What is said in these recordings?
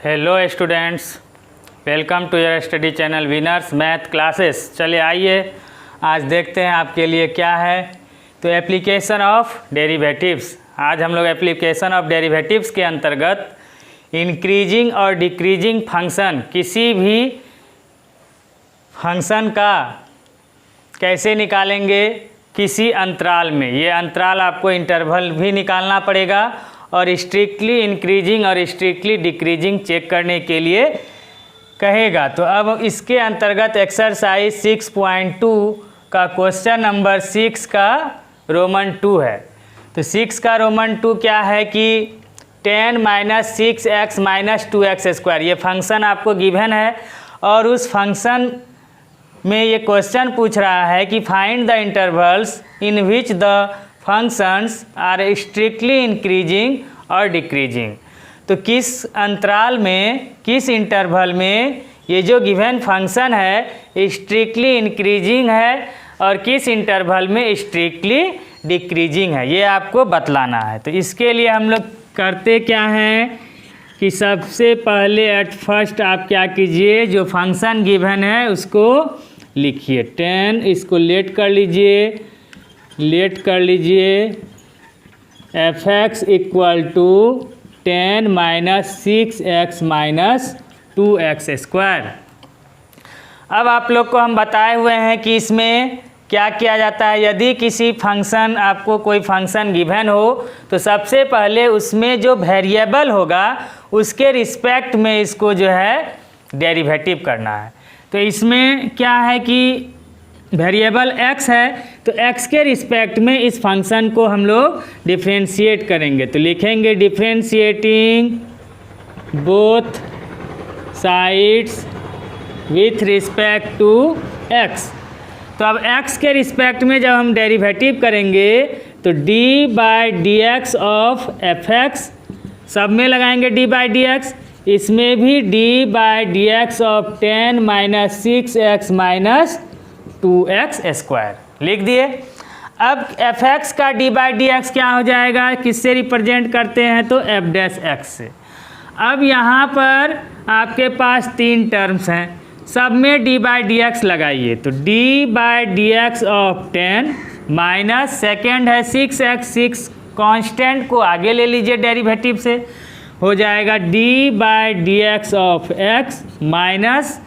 Hello students, welcome to your study channel winners math classes. चलिए आइए आज देखते हैं आपके लिए क्या है। तो एप्लीकेशन ऑफ डेरिवेटिव्स, आज हम लोग एप्लीकेशन ऑफ डेरिवेटिव्स के अंतर्गत इंक्रीजिंग और डिक्रीजिंग फंक्शन, किसी भी फंक्शन का कैसे निकालेंगे किसी अंतराल में। ये अंतराल आपको इंटरवल भी निकालना पड़ेगा और स्ट्रिक्टली इंक्रीजिंग और स्ट्रिक्टली डिक्रीजिंग चेक करने के लिए कहेगा। तो अब इसके अंतर्गत एक्सरसाइज 6.2 का क्वेश्चन नंबर 6 का रोमन 2 है। तो 6 का रोमन 2 क्या है कि 10 - 6x - 2x², ये फंक्शन आपको गिवन है और उस फंक्शन में ये क्वेश्चन पूछ रहा है कि find the intervals in which the functions are strictly increasing और डिक्रीजिंग। तो किस अंतराल में, किस इंटरवल में ये जो गिवन फंक्शन है स्ट्रिक्टली इंक्रीजिंग है और किस इंटरवल में स्ट्रिक्टली डिक्रीजिंग है, ये आपको बतलाना है। तो इसके लिए हम लोग करते क्या हैं कि सबसे पहले एट फर्स्ट आप क्या कीजिए, जो फंक्शन गिवन है उसको लिखिए। 10, इसको लेट कर लीजिए f(x) = 10 - 6x - 2x²। अब आप लोग को हम बताए हुए हैं कि इसमें क्या किया जाता है। यदि किसी फंक्शन, आपको कोई फंक्शन गिवन हो तो सबसे पहले उसमें जो वेरिएबल होगा उसके रिस्पेक्ट में इसको जो है डेरिवेटिव करना है। तो इसमें क्या है कि वेरिएबल x है तो x के रिस्पेक्ट में इस फंक्शन को हम लोग डिफ्रेंशिएट करेंगे। तो लिखेंगे differentiating both sides with respect to x। तो अब x के रिस्पेक्ट में जब हम डेरिवेटिव करेंगे तो d/dx ऑफ fx, सब में लगाएंगे d/dx, इसमें भी d/dx ऑफ 10 - 6x - 2x²। लिख दिए। अब fx का d/dx क्या हो जाएगा, किससे रिप्रेजेंट करते हैं तो f' से। अब यहाँ पर आपके पास 3 टर्म्स हैं, सब में d/dx लगाइए। तो d/dx ऑफ 10 माइनस सेकेंड है 6x, 6 कांस्टेंट को आगे ले लीजिए डेरिवेटिव से, हो जाएगा d/dx of x minus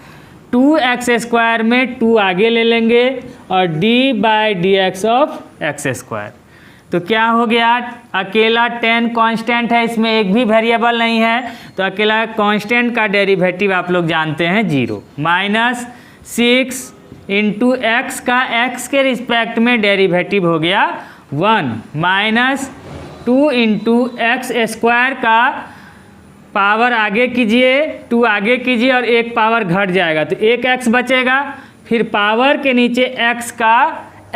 2x² में 2 आगे ले लेंगे और d/dx ऑफ x²। तो क्या हो गया, अकेला 10 कांस्टेंट है, इसमें एक भी वेरिएबल नहीं है तो अकेला कांस्टेंट का डेरिवेटिव आप लोग जानते हैं 0। माइनस 6 × x का x के रिस्पेक्ट में डेरिवेटिव हो गया 1, माइनस 2 × x² का पावर आगे कीजिए, 2 आगे कीजिए और एक पावर घट जाएगा तो एक x बचेगा। फिर पावर के नीचे x का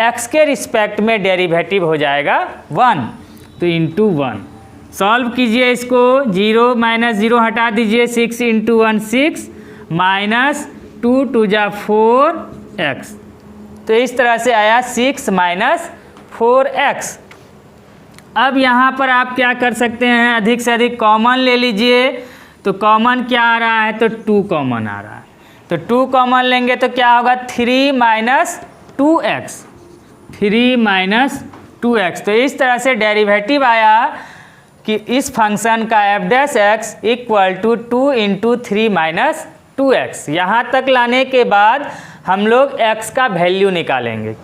x के रिस्पेक्ट में डेरिवेटिव हो जाएगा 1, तो × 1 सॉल्व कीजिए इसको। 0 - 0 हटा दीजिए, 6 × 1 6 माइनस 2 × 2 = 4x। तो इस तरह से आया 6 - 4x। अब यहाँ पर आप क्या कर सकते हैं, अधिक से अधिक कॉमन ले लीजिए। तो कॉमन क्या आ रहा है तो 2 कॉमन आ रहा है, तो 2 कॉमन लेंगे तो क्या होगा 3 - 2x, 3 - 2x। तो इस तरह से डेरिवेटिव आया कि इस फंक्शन का f' = 2 × 3 - 2x। यहाँ तक लाने के बाद हम लोग x का वैल्यू निकालेंगे।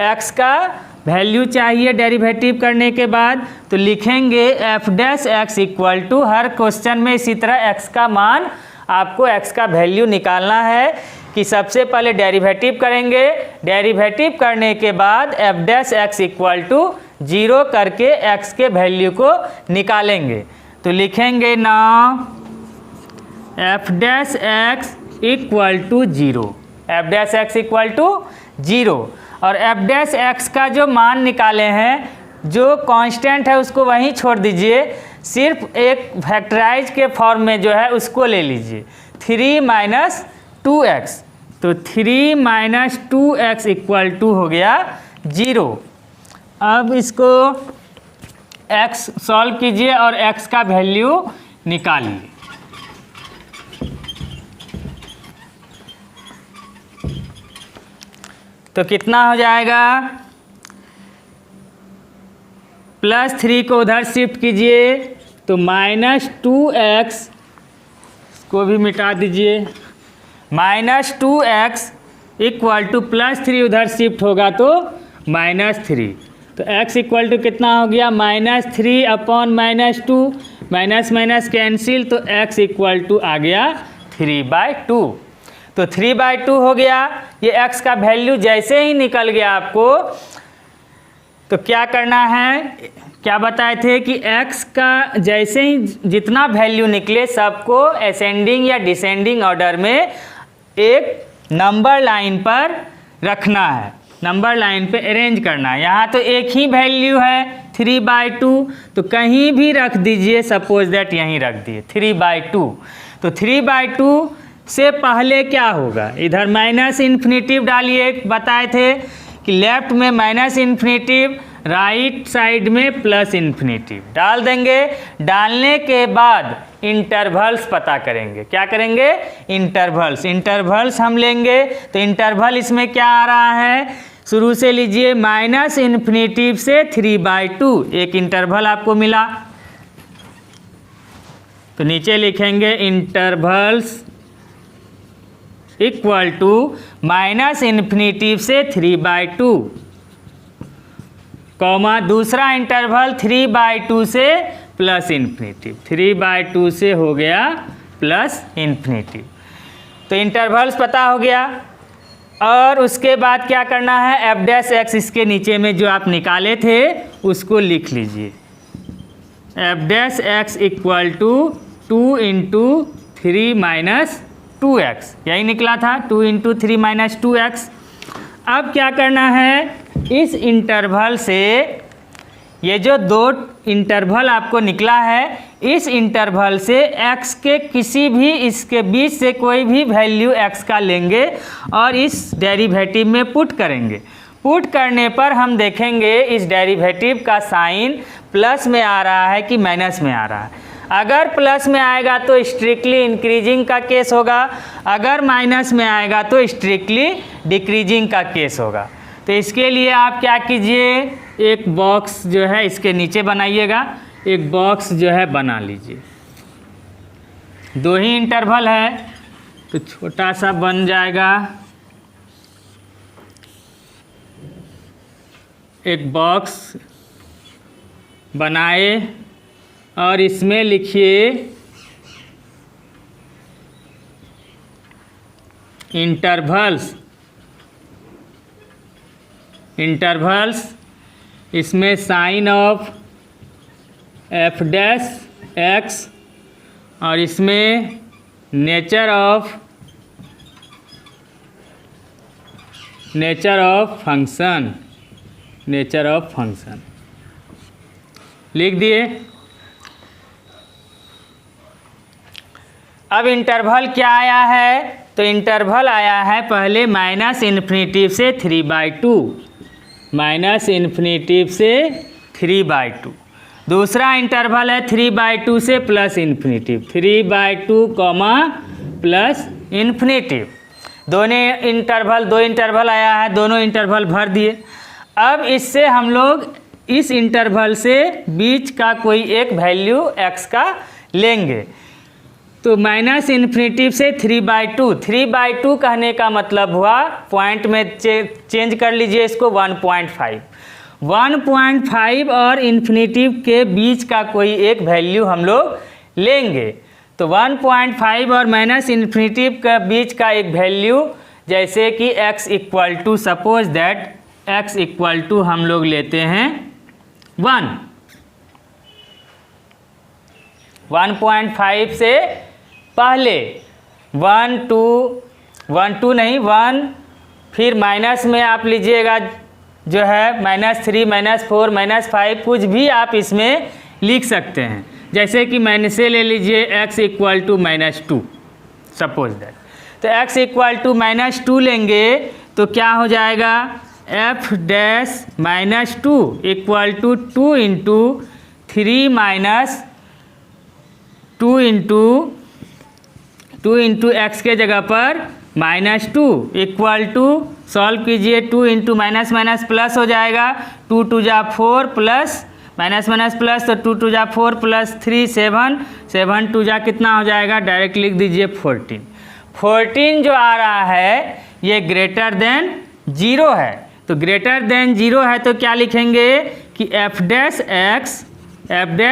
x का वैल्यू चाहिए डेरिवेटिव करने के बाद, तो लिखेंगे f' = हर क्वेश्चन में इसी तरह x का मान, आपको x का वैल्यू निकालना है कि सबसे पहले डेरिवेटिव करेंगे, डेरिवेटिव करने के बाद f' = 0 करके x के वैल्यू को निकालेंगे। तो लिखेंगे नाउ f' = 0, f' = 0 और f' का जो मान निकाले हैं, जो कांस्टेंट है उसको वहीं छोड़ दीजिए, सिर्फ एक फैक्टराइज के फॉर्म में जो है उसको ले लीजिए, 3 - 2x। तो 3 - 2x = हो गया 0। अब इसको x सॉल्व कीजिए और x का वैल्यू निकालिए। तो कितना हो जाएगा, +3 को उधर शिफ्ट कीजिए तो -2x को भी मिटा दीजिए, -2x इक्वल टू +3 उधर शिफ्ट होगा तो -3, तो x इक्वल टू कितना हो गया, -3 अपॉन -2, माइनस माइनस कैंसिल, तो x इक्वल टू आ गया 3/2। तो 3/2 हो गया। ये x का वैल्यू जैसे ही निकल गया आपको, तो क्या करना है, क्या बताए थे कि x का जैसे ही जितना वैल्यू निकले सबको असेंडिंग या डिसेंडिंग ऑर्डर में एक नंबर लाइन पर रखना है, नंबर लाइन पे अरेंज करना है। यहाँ तो एक ही वैल्यू है 3/2, तो कहीं भी रख दीजिए, सपोज दैट यहीं रख दिए 3/2। तो 3/2 से पहले क्या होगा, इधर माइनस इन्फिनेटिव डालिए, बताए थे कि लेफ्ट में माइनस इन्फिनेटिव, राइट साइड में प्लस इन्फिनेटिव डाल देंगे। डालने के बाद इंटरवल्स पता करेंगे, क्या करेंगे, इंटरवल्स हम लेंगे। तो इंटरवल इसमें क्या आ रहा है, शुरू से लीजिए, माइनस इन्फिनेटिव से 3/2 एक इंटरवल आपको मिला, तो नीचे लिखेंगे intervals equal to minus infinitive से 3/2, कॉमा दूसरा इंटरवल 3/2 से प्लस इन्फिनेटिव, 3/2 से हो गया प्लस इन्फिनेटिव। तो इंटरवल्स पता हो गया। और उसके बाद क्या करना है, f' इसके नीचे में जो आप निकाले थे उसको लिख लीजिए, f' इक्वल टू 2 × 3 - 2x, यही निकला था 2 × 3 - 2x। अब क्या करना है, इस इंटरवल से ये जो दो इंटरवल आपको निकला है, इस इंटरवल से x के किसी भी इसके बीच से कोई भी वैल्यू x का लेंगे और इस डेरिवेटिव में पुट करेंगे। पुट करने पर हम देखेंगे इस डेरिवेटिव का साइन प्लस में आ रहा है कि माइनस में आ रहा है। अगर प्लस में आएगा तो स्ट्रिक्टली इंक्रीजिंग का केस होगा, अगर माइनस में आएगा तो स्ट्रिक्टली डिक्रीजिंग का केस होगा। तो इसके लिए आप क्या कीजिए, एक बॉक्स जो है इसके नीचे बनाइएगा, एक बॉक्स जो है बना लीजिए। दो ही इंटरवल है तो छोटा सा बन जाएगा, एक बॉक्स बनाए और इसमें लिखिए इंटरवल्स, इसमें साइन ऑफ f' और इसमें नेचर ऑफ फंक्शन लिख दिए। अब इंटरवल क्या आया है, तो इंटरवल आया है पहले माइनस इन्फिनेटिव से 3/2, माइनस इन्फिनेटिव से 3/2। दूसरा इंटरवल है 3/2 से plus infinitive, 3/2 comma plus infinitive. दो इंटरवल आया है, दोनों इंटरवल भर दिए। अब इससे हम लोग इस इंटरवल से बीच का कोई एक वैल्यू x का लेंगे। तो माइनस इन्फिनेटिव से 3/2 कहने का मतलब हुआ, पॉइंट में चेंज कर लीजिए इसको 1.5 और इन्फिनेटिव के बीच का कोई एक वैल्यू हम लोग लेंगे। तो 1.5 और माइनस इन्फिनेटिव के बीच का एक वैल्यू, जैसे कि x equal to, suppose that x equal to हम लोग लेते हैं 1.5 से पहले 1 2 फिर माइनस में आप लीजिएगा जो है -3 -4 -5, कुछ भी आप इसमें लिख सकते हैं। जैसे कि मैंने से ले लीजिए x equal to -2, suppose that. तो x इक्वल टू -2 लेंगे तो क्या हो जाएगा, f'-2 इक्वल टू 2 × 3 - 2 × x के जगह पर -2 इक्वल टू सॉल्व कीजिए, 2 इंटू माइनस माइनस प्लस हो जाएगा, 2 टू जा 4 प्लस माइनस माइनस प्लस, तो 2 टू जा 4 प्लस 3 7, 7 टू जा कितना हो जाएगा, डायरेक्ट लिख दीजिए 14। 14 जो आ रहा है ये ग्रेटर देन 0 है, तो ग्रेटर देन 0 है तो क्या लिखेंगे कि F dash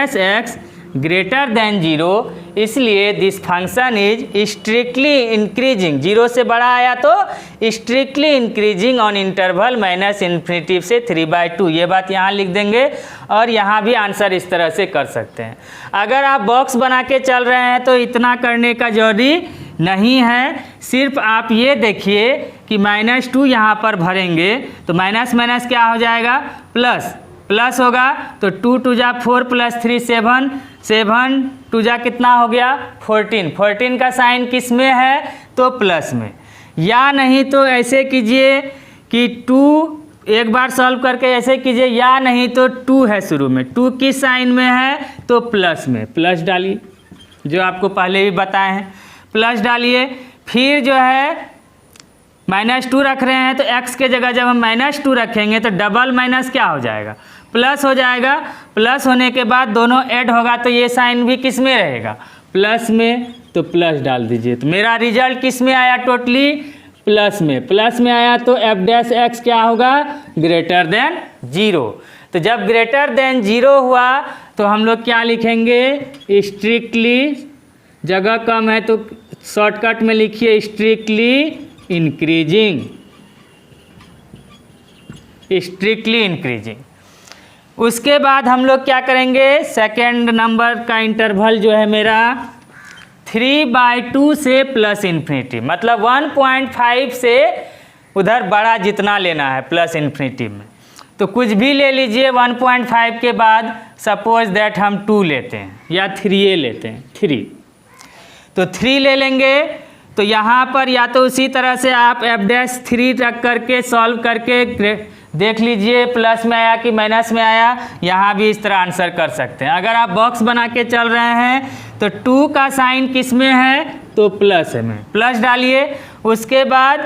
x greater than 0, इसलिए this function is strictly increasing, 0 से बड़ा आया तो strictly increasing on interval minus infinity से 3/2, ये बात यहाँ लिख देंगे। और यहाँ भी आंसर इस तरह से कर सकते हैं। अगर आप बॉक्स बना के चल रहे हैं तो इतना करने का जरूरी नहीं है, सिर्फ आप ये देखिए कि -2 यहाँ पर भरेंगे तो माइनस माइनस क्या हो जाएगा, प्लस प्लस होगा, तो 2 टू जा 4 प्लस 3 7, 7 टू जा कितना हो गया 14, 14 का साइन किस में है तो प्लस में, या नहीं तो ऐसे कीजिए कि 2 एक बार सॉल्व करके ऐसे कीजिए, या नहीं तो 2 है शुरू में, 2 किस साइन में है तो प्लस में, प्लस डालिए जो आपको पहले भी बताए हैं, प्लस डालिए। फिर जो है -2 रख रहे हैं तो x के जगह जब हम -2 रखेंगे तो डबल माइनस क्या हो जाएगा, प्लस हो जाएगा, प्लस होने के बाद दोनों ऐड होगा तो ये साइन भी किस में रहेगा, प्लस में, तो प्लस डाल दीजिए। तो मेरा रिजल्ट किस में आया, टोटली प्लस में, प्लस में आया तो एफ डैश एक्स क्या होगा, ग्रेटर देन 0। तो जब ग्रेटर देन 0 हुआ तो हम लोग क्या लिखेंगे, स्ट्रिक्टली, जगह कम है तो शॉर्टकट में लिखिए स्ट्रिक्टली इंक्रीजिंग, स्ट्रिक्टली इंक्रीजिंग। उसके बाद हम लोग क्या करेंगे, सेकेंड नंबर का इंटरवल जो है मेरा 3/2 से प्लस इन्फिनिटी, मतलब 1.5 से उधर बड़ा जितना लेना है प्लस इन्फिनिटी में, तो कुछ भी ले लीजिए 1.5 के बाद, सपोज दैट हम 2 लेते हैं या 3 लेते हैं, 3, तो 3 ले लेंगे। तो यहाँ पर या तो उसी तरह से आप f'3 रख करके सॉल्व करके देख लीजिए प्लस में आया कि माइनस में आया, यहाँ भी इस तरह आंसर कर सकते हैं। अगर आप बॉक्स बना के चल रहे हैं तो 2 का साइन किस में है तो प्लस में, प्लस डालिए। उसके बाद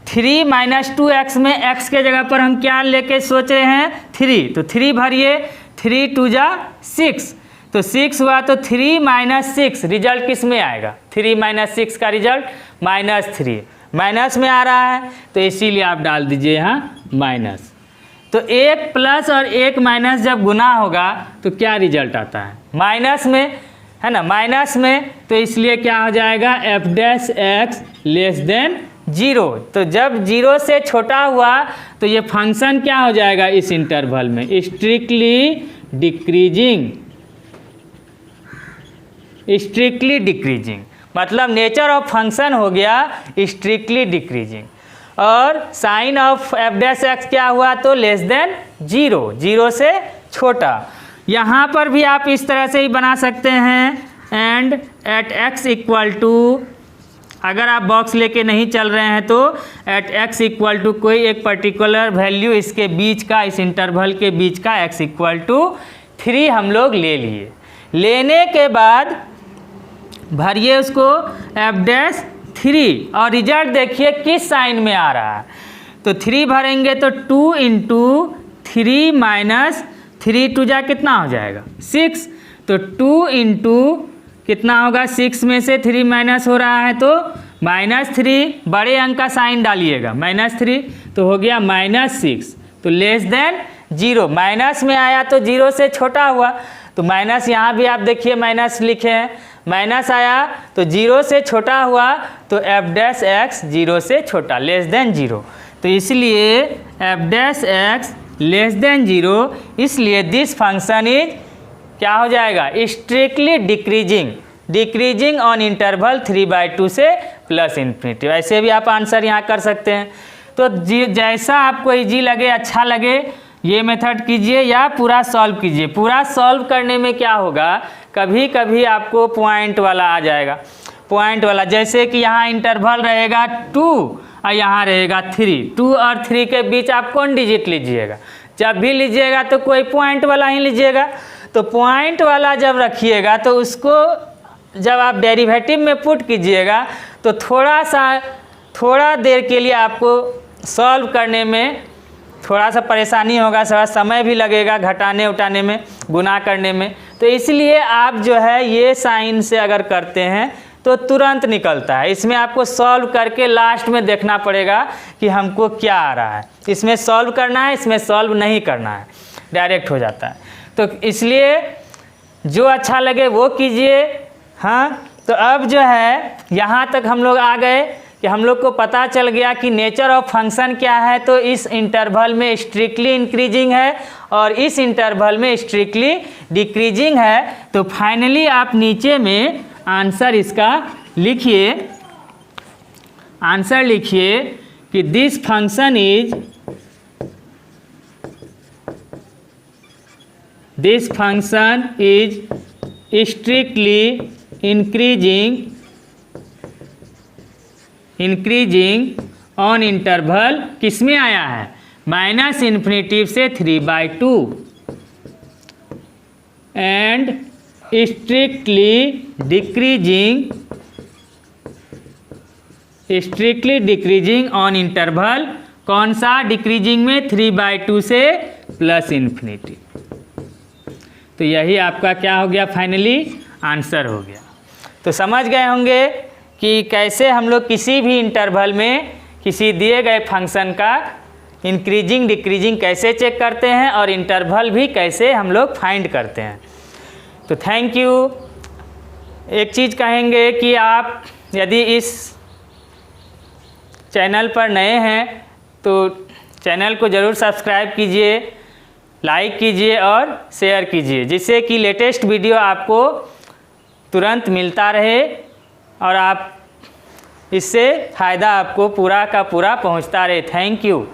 3 - 2x में x के जगह पर हम क्या लेके सोच रहे हैं 3, तो 3 भरिए, 3 2 जा 6, तो 6 हुआ तो 3 - 6 रिजल्ट किस में आएगा, 3 - 6 का रिजल्ट -3, माइनस में आ रहा है तो इसीलिए आप डाल दीजिए यहाँ माइनस। तो एक प्लस और एक माइनस जब गुना होगा तो क्या रिजल्ट आता है, माइनस में, है ना, माइनस में, तो इसलिए क्या हो जाएगा F dash x less than 0। तो जब 0 से छोटा हुआ तो ये फंक्शन क्या हो जाएगा इस इंटरवल में, स्ट्रिक्टली डिक्रीजिंग, स्ट्रिक्टली डिक्रीजिंग, मतलब नेचर ऑफ फंक्शन हो गया स्ट्रिक्टली डिक्रीजिंग। और sign of f dash x क्या हुआ तो लेस देन 0, 0 से छोटा। यहाँ पर भी आप इस तरह से ही बना सकते हैं, and at x equal to, अगर आप बॉक्स लेके नहीं चल रहे हैं तो एट एक्स इक्वल टू कोई एक पर्टिकुलर वैल्यू इसके बीच का, इस इंटरवल के बीच का x इक्वल टू 3 हम लोग ले लिए। लेने के बाद भरिए उसको f'3 और रिजल्ट देखिए किस साइन में आ रहा है, तो 3 भरेंगे तो 2 × 3 माइनस 3 2 जा कितना हो जाएगा 6, तो 2 × कितना होगा 6 में से 3 माइनस हो रहा है तो -3, बड़े अंक का साइन डालिएगा -3, तो हो गया -6, तो लेस देन 0, माइनस में आया तो 0 से छोटा हुआ, तो माइनस यहाँ भी आप देखिए माइनस लिखे हैं, माइनस आया तो 0 से छोटा हुआ तो एफ डैश एक्स 0 से छोटा लेस देन 0, तो इसलिए F dash x less than 0, इसलिए दिस फंक्शन इज क्या हो जाएगा strictly decreasing, decreasing on interval 3/2 से प्लस इन्फिनिटी। ऐसे भी आप आंसर यहाँ कर सकते हैं। तो जैसा आपको इजी लगे, अच्छा लगे, ये मेथड कीजिए या पूरा सॉल्व कीजिए। पूरा सॉल्व करने में क्या होगा, कभी कभी आपको पॉइंट वाला आ जाएगा, पॉइंट वाला, जैसे कि यहाँ इंटरवल रहेगा 2 और यहाँ रहेगा 3, 2 और 3 के बीच आप कौन डिजिट लीजिएगा, जब भी लीजिएगा तो कोई पॉइंट वाला ही लीजिएगा। तो पॉइंट वाला जब रखिएगा तो उसको जब आप डेरिवेटिव में पुट कीजिएगा तो थोड़ा देर के लिए आपको सॉल्व करने में थोड़ा सा परेशानी होगा, थोड़ा समय भी लगेगा घटाने उठाने में, गुना करने में। तो इसलिए आप जो है ये साइन से अगर करते हैं तो तुरंत निकलता है। इसमें आपको सॉल्व करके लास्ट में देखना पड़ेगा कि हमको क्या आ रहा है। इसमें सॉल्व करना है, इसमें सॉल्व नहीं करना है, डायरेक्ट हो जाता है। तो इसलिए जो अच्छा लगे वो कीजिए। हाँ, तो अब जो है यहाँ तक हम लोग आ गए कि हम लोग को पता चल गया कि नेचर ऑफ फंक्शन क्या है। तो इस इंटरवल में स्ट्रिक्टली इंक्रीजिंग है और इस इंटरवल में स्ट्रिक्टली डिक्रीजिंग है। तो फाइनली आप नीचे में आंसर इसका लिखिए। आंसर लिखिए कि this function is strictly increasing on interval, किस में आया है, -∞ से 3/2 and strictly decreasing on interval. कौन सा डिक्रीजिंग में, 3/2 से +∞। तो यही आपका क्या हो गया, फाइनली आंसर हो गया। तो समझ गए होंगे कि कैसे हम लोग किसी भी इंटरवल में किसी दिए गए फंक्शन का इंक्रीजिंग डिक्रीजिंग कैसे चेक करते हैं और इंटरवल भी कैसे हम लोग फाइंड करते हैं। तो थैंक यू। एक चीज़ कहेंगे कि आप यदि इस चैनल पर नए हैं तो चैनल को ज़रूर सब्सक्राइब कीजिए, लाइक कीजिए और शेयर कीजिए, जिससे कि लेटेस्ट वीडियो आपको तुरंत मिलता रहे और आप इससे फ़ायदा आपको पूरा का पूरा पहुंचता रहे। Thank you.